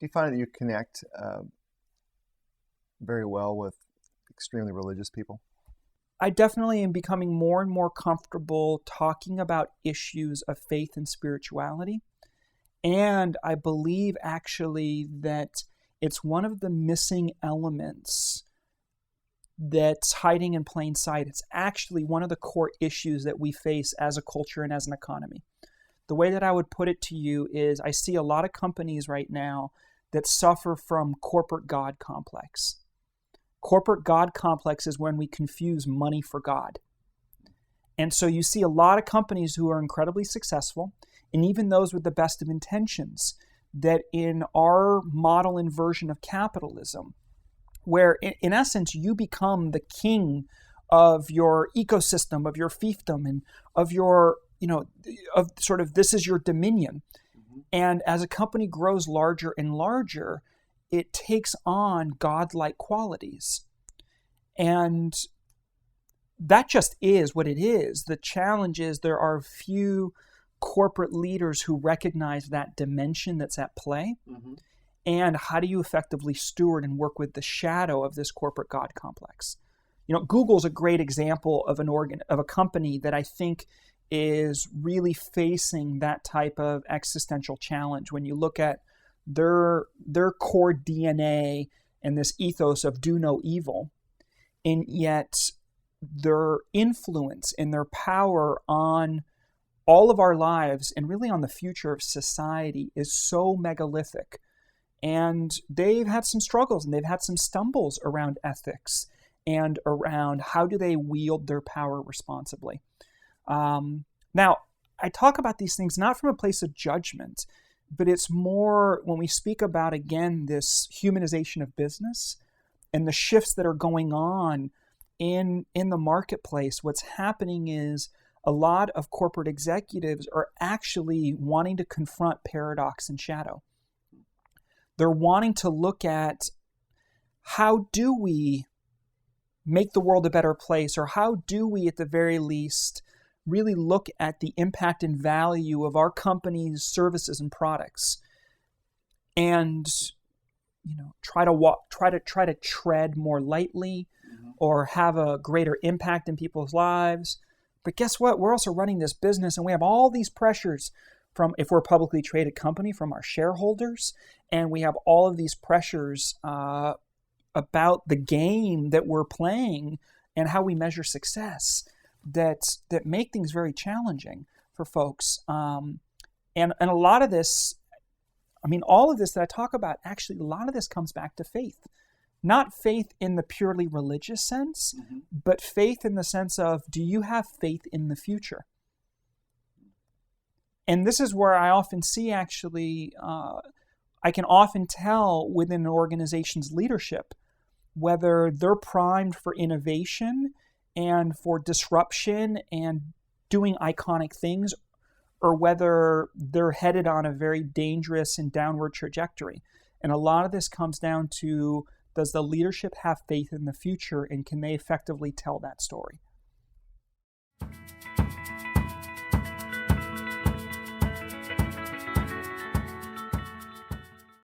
you find that you connect very well with extremely religious people? I definitely am becoming more and more comfortable talking about issues of faith and spirituality. And I believe actually that it's one of the missing elements that's hiding in plain sight. It's actually one of the core issues that we face as a culture and as an economy. The way that I would put it to you is I see a lot of companies right now that suffer from corporate God complex. Corporate God complex is when we confuse money for God. And so you see a lot of companies who are incredibly successful, and even those with the best of intentions, that in our model and version of capitalism, where in essence you become the king of your ecosystem, of your fiefdom, and of your, of sort of this is your dominion. Mm-hmm. And as a company grows larger and larger, it takes on godlike qualities. And that just is what it is. The challenge is there are few corporate leaders who recognize that dimension that's at play. Mm-hmm. And how do you effectively steward and work with the shadow of this corporate God complex? Google's a great example of a company that I think is really facing that type of existential challenge. When you look at their core DNA and this ethos of do no evil, and yet their influence and their power on all of our lives and really on the future of society is so megalithic. And they've had some struggles and they've had some stumbles around ethics and around how do they wield their power responsibly. Now, I talk about these things not from a place of judgment, but it's more when we speak about, again, this humanization of business and the shifts that are going on in the marketplace. What's happening is a lot of corporate executives are actually wanting to confront paradox and shadow. They're wanting to look at how do we make the world a better place, or how do we, at the very least, really look at the impact and value of our company's services and products, and try to tread more lightly, mm-hmm. or have a greater impact in people's lives. But guess what? We're also running this business, and we have all these pressures from, if we're a publicly traded company, from our shareholders, and we have all of these pressures about the game that we're playing and how we measure success that make things very challenging for folks. And a lot of this, all of this that I talk about, actually, a lot of this comes back to faith. Not faith in the purely religious sense, mm-hmm. but faith in the sense of, do you have faith in the future? And this is where I often see, actually, I can often tell within an organization's leadership whether they're primed for innovation and for disruption and doing iconic things, or whether they're headed on a very dangerous and downward trajectory. And a lot of this comes down to, does the leadership have faith in the future, and can they effectively tell that story?